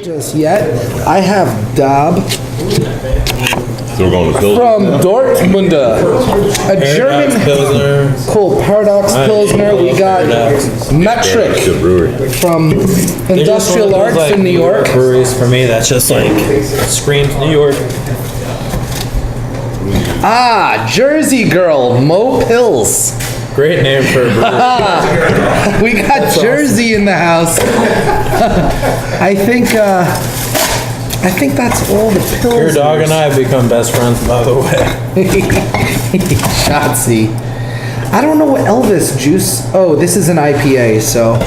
Just yet, I have Dab So we're going to Pilsner. from Dortmund, a German Pilsner. cool Paradox Pilsner. We got Metric Good brewery. from Industrial Arts in New York. Breweries for me, that's just like, screams New York. Ah, Jersey Girl, Mo Pills. Great name for a brewery. We got Jersey in the house. I think that's all the pills. Your dog and I have become best friends, by the way. Shotsy. I don't know what Elvis juice. Oh, this is an IPA, so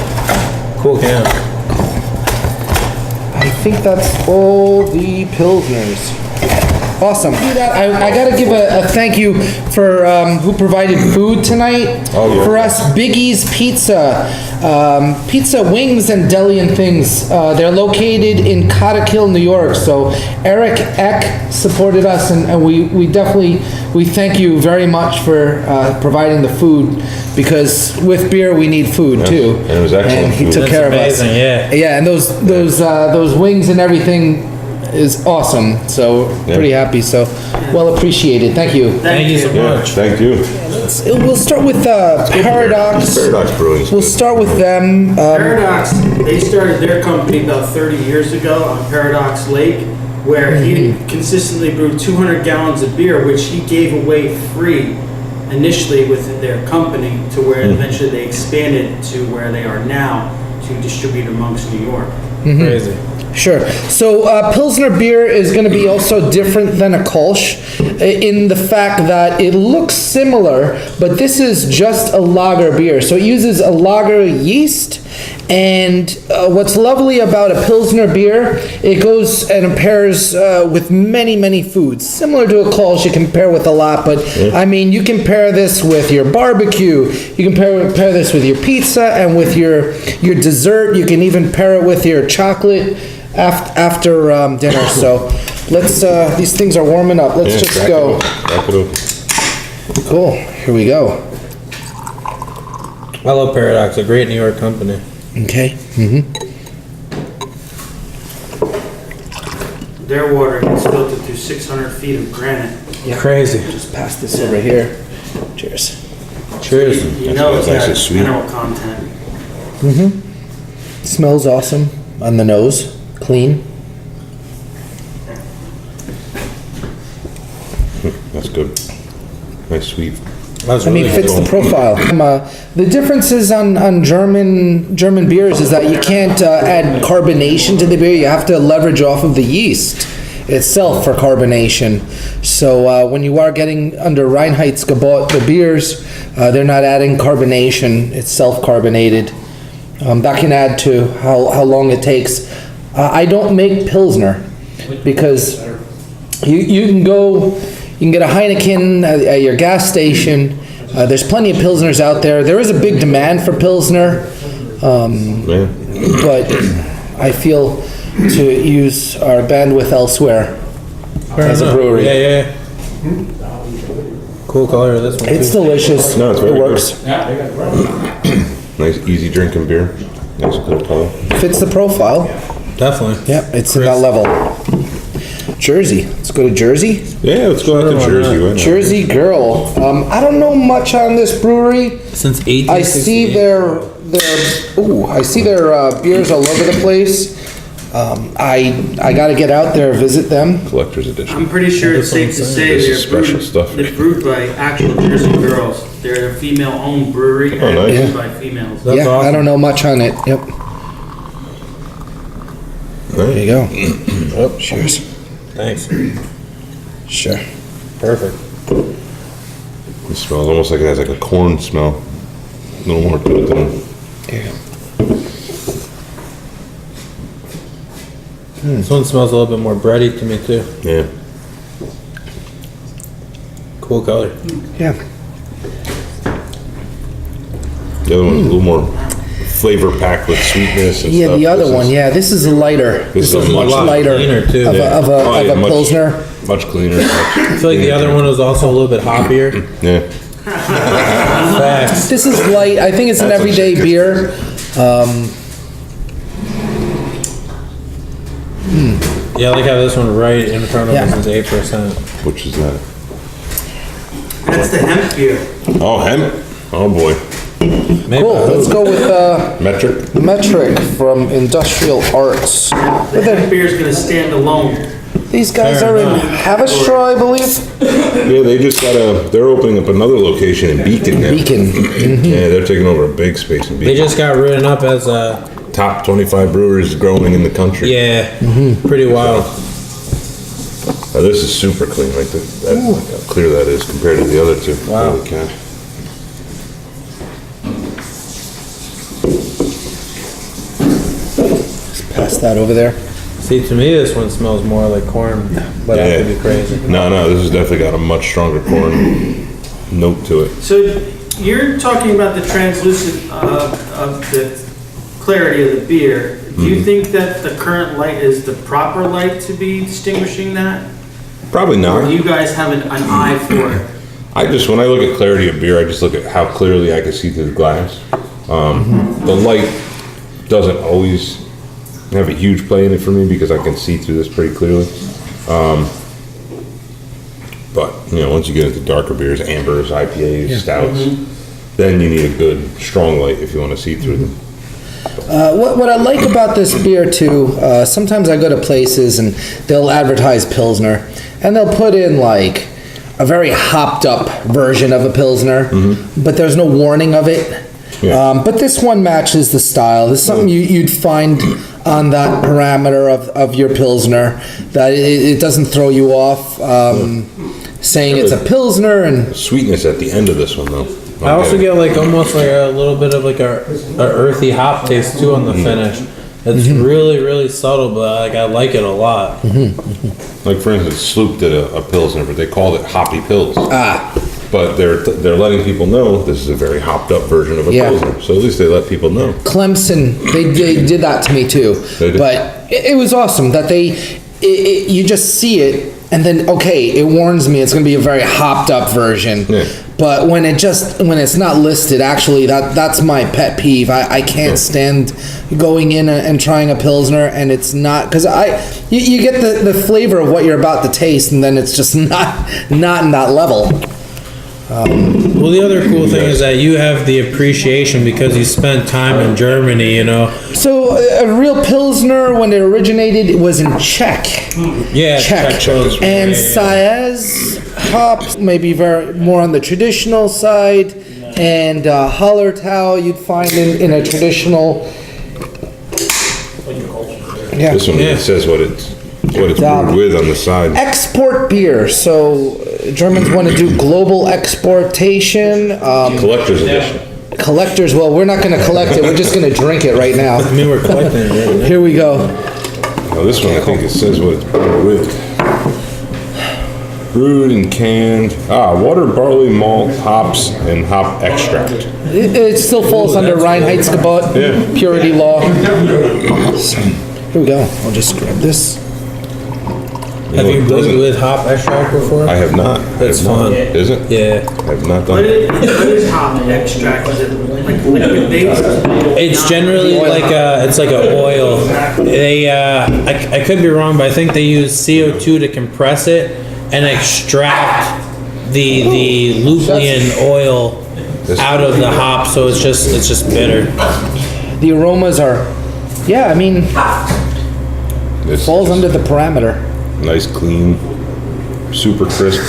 Cool can. I think that's all the Pilsners. Awesome. I gotta give a thank you for who provided food tonight for us. Biggie's Pizza, pizza, wings, and deli and things. They're located in Cottikill, New York. So Eric Eck supported us, and we definitely thank you very much for providing the food, because with beer we need food too. And it was excellent And he food. took care of us. Amazing, yeah. Yeah, and those wings and everything is awesome, so pretty happy, so well appreciated, thank you. Thank you so Yeah, much. thank you. We'll start with Paradox. Paradox Brewing. We'll start with them. Paradox, they started their company about 30 years ago on Paradox Lake, where he consistently brewed 200 gallons of beer, which he gave away free initially with their company, to where eventually they expanded to where they are now to distribute amongst New York. Crazy. Sure. So Pilsner beer is going to be also different than a Kolsch in the fact that it looks similar, but this is just a lager beer. So it uses a lager yeast, and what's lovely about a Pilsner beer, it goes and it pairs with many, many foods. Similar to a Kolsch, you can pair with a lot, but I mean, you can pair this with your barbecue, you can pair this with your pizza and with your dessert. You can even pair it with your chocolate after dinner. So let's, these things are warming up. Let's just crack go. It open. Cool, here we go. I love Paradox, a great New York company. Okay. Their water gets filtered through 600 feet of granite. Crazy. Just pass this over here. Cheers. Cheers. You know it's That's got actually sweet. mineral content. Smells awesome on the nose, clean. That's good. Nice sweet. That's I mean, really fits cool. the profile. The differences on German beers is that you can't add carbonation to the beer. You have to leverage off of the yeast itself for carbonation. So when you are getting under Reinheitsgebot, the beers, they're not adding carbonation. It's self-carbonated. That can add to how long it takes. I don't make Pilsner because you can get a Heineken at your gas station. There's plenty of Pilsners out there. There is a big demand for Pilsner, but I feel to use our bandwidth elsewhere as a brewery. Yeah. Cool color of this one. It's too. delicious. No, it's It very works. Nice, easy drinking beer. Nice, cool color. Fits the profile. Definitely. Yep, it's in that level. Jersey. Let's go to Jersey. Yeah, let's go out to why Jersey. not? Why not? Jersey Girl. I don't know much on this brewery. Since 1868. I see their beers all over the place. I gotta get out there, visit them. Collector's edition. I'm pretty sure it's safe to say This is special stuff. they're brewed by actual Jersey girls. They're a female-owned brewery Oh, and nice. brewed by females. That's Yeah, I awesome. don't know much on it. Yep, there you go. Oh, Cheers. thanks. Sure. Perfect. It smells almost like it has like a corn smell. little more to it than, This one smells a little bit more bready to me too. yeah. Cool color. Yeah. The other one's a little more flavor packed with sweetness and Yeah, stuff. the other This one, is- yeah, this is lighter. This is much much lighter cleaner, too. of Yeah. a Oh, yeah, much- Pilsner. Much cleaner. I feel like the other one was also a little bit hoppier. Yeah. Facts. This is light. I think it's an That's what everyday she gets. beer. Yeah, I like how this one right in front of Yeah. us is 8%. Which is that? That's the hemp beer. Oh, hemp. Oh, boy. Maybe. Cool. Let's go with Metric. Metric from Industrial Arts. The hemp beer is gonna stand alone. These guys Fair are in enough. Haverstraw, I believe. Yeah, they just they're opening up another location in Beacon now. Beacon. Yeah, they're taking over a big space in They Beacon. just got written up as a, Top 25 breweries growing in the country. yeah, pretty wild. Now, this is super clean, like how clear that is compared to the other two. Wow. Holy cow. Pass that over there. See, to me, this one smells more like corn, but I could be crazy. No, this has definitely got a much stronger corn note to it. So you're talking about the translucent of the clarity of the beer. Do you think that the current light is the proper light to be distinguishing that? Probably Or not. do you guys have an eye for it? When I look at clarity of beer, I just look at how clearly I can see through the glass. The light doesn't always have a huge play in it for me because I can see through this pretty clearly. But, once you get into darker beers, ambers, IPAs, stouts, then you need a good, strong light if you want to see through them. What I like about this beer too, sometimes I go to places and they'll advertise Pilsner and they'll put in like a very hopped up version of a Pilsner, but there's no warning of it. Yeah. But this one matches the style. This is something you'd find on that parameter of your Pilsner, that it doesn't throw you off, saying it's a Pilsner and Sweetness at the end of this one, though. I also get like almost like a little bit of like a earthy hop taste too on the finish. It's really, really subtle, but like I like it a lot. Like, for instance, Sloop did a Pilsner, but they called it Hoppy Pils. But they're letting people know this is a very hopped up version of a Yeah. Pilsner. So at least they let people know. Clemson, they did that to me too. They did? But it was awesome that you just see it and then, okay, it warns me it's gonna be a very hopped up version. Yeah. But when it's not listed, actually, that's my pet peeve. I can't stand going in and trying a Pilsner and it's not, cause you get the flavor of what you're about to taste and then it's just not in that level. Well, the other cool thing is that you have the appreciation because you spent time in Germany, you know. So a real Pilsner, when it originated, it was in Czech. Yeah, Czech. Czech. And Yeah. Saez hops may be very more on the traditional side, and Hallertau you'd find in a traditional. Yeah. This one Yeah. it says what it's brewed with on the side. Export beer. So Germans want to do global exportation. Collector's edition. Collectors. Well, we're not going to collect it. We're just going to drink it right now. I mean, we're collecting it. Right? Here we go. Now this one I think it says what it's brewed with. Brewed and canned. Water, barley, malt, hops, and hop extract. It still falls under Reinheitsgebot, Yeah. purity law. Here we go. I'll just grab this. Have you It brewed doesn't- with hop extract before? I have not. That's I have not. fun. Is it? Yeah. I have not What done it. is hop extract? Is it like liquid based? It's generally like it's like an oil. They I could be wrong, but I think they use CO2 to compress it and extract the lutein oil out of the hop, so it's just bitter. The aromas are, yeah, I mean, This falls is under the parameter. nice, clean, super crisp.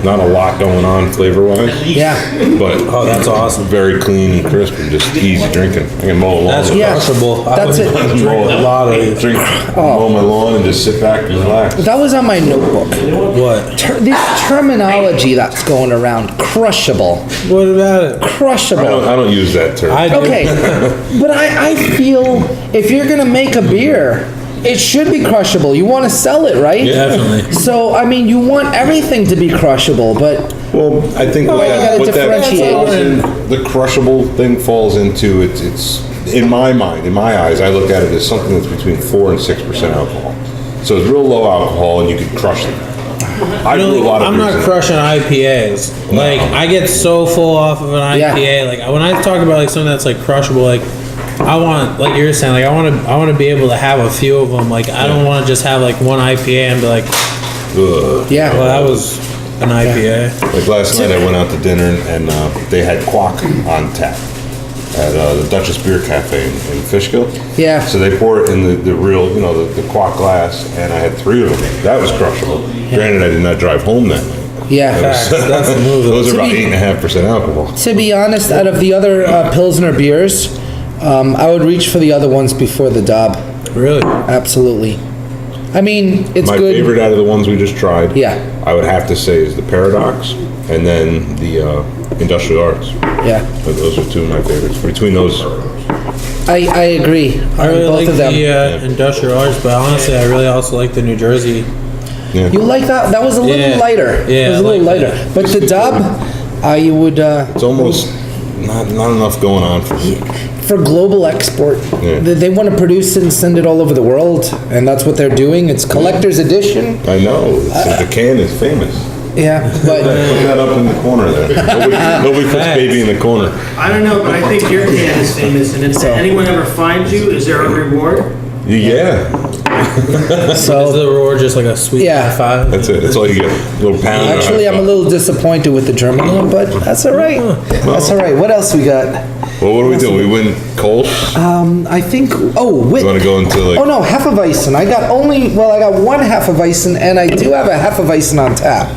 Not a lot going on flavor-wise, Yeah, but Oh, that's awesome. very clean and crisp and just easy drinking. I can mow a lawn. That's Yeah, crushable. I that's would it. drink a lot of these. Mow my lawn and just sit back and relax. that was on my notebook. What? This terminology that's going around, crushable, What about it? crushable. I don't use that term. I do. Okay, but I feel if you're gonna make a beer, it should be crushable. You want to sell it, right? Definitely. So, I mean, you want everything to be crushable, but Well, I think you gotta what that differentiate. falls in, the crushable thing falls into, it's, in my mind, in my eyes, I look at it as something that's between 4 and 6% alcohol. So it's real low alcohol and you can crush it. I brew a lot of I'm beers not in it. crushing IPAs. Like, I get so full off of an IPA. Like, when I talk about like something that's like crushable, like I want, like you're saying, like I want to be able to have a few of them. Like, I don't want to just have like one IPA and be like, Ugh. yeah. well, that was an IPA. Like last night I went out to dinner and they had quack on tap at the Duchess Beer Cafe in Fishkill. Yeah. So they pour it in the real, the quack glass, and I had 3 of them. That was crushable. Granted, I did not drive home that night. Yeah. Facts. That's the move. Those are To about be- 8.5% alcohol. To be honest, out of the other Pilsner beers, I would reach for the other ones before the Dob. Really? Absolutely. I mean, it's My good. favorite out of the ones we just tried, Yeah. I would have to say is the Paradox, and then the Industrial Arts. Yeah, Those are 2 of my favorites. Between those, I agree I on really both like of them. the industrial arts, but honestly, I really also like the New Jersey. yeah. You like that? That was a little Yeah. lighter. Yeah, It was a I little like lighter. that. But the Dob, you would, It's almost not enough going on for me. for global export, Yeah. they want to produce it and send it all over the world, and that's what they're doing. It's collector's edition. I know, the can is famous. Yeah, Put but that up in the corner there. Nobody puts Thanks. baby in the corner. I don't know, but I think your can is famous, and if anyone ever finds you, is there a reward? Yeah, Is so the reward just like a sweet Yeah. high five? that's it. That's all you get. A little pound. actually, I'm a little disappointed with the German one, but that's all right. That's all right. What else we got? Well, what do we do? We win Kolsch? I think. Oh, wait. You want to go into like? Oh no, Hefeweizen. I got one Hefeweizen, and I do have a Hefeweizen on tap.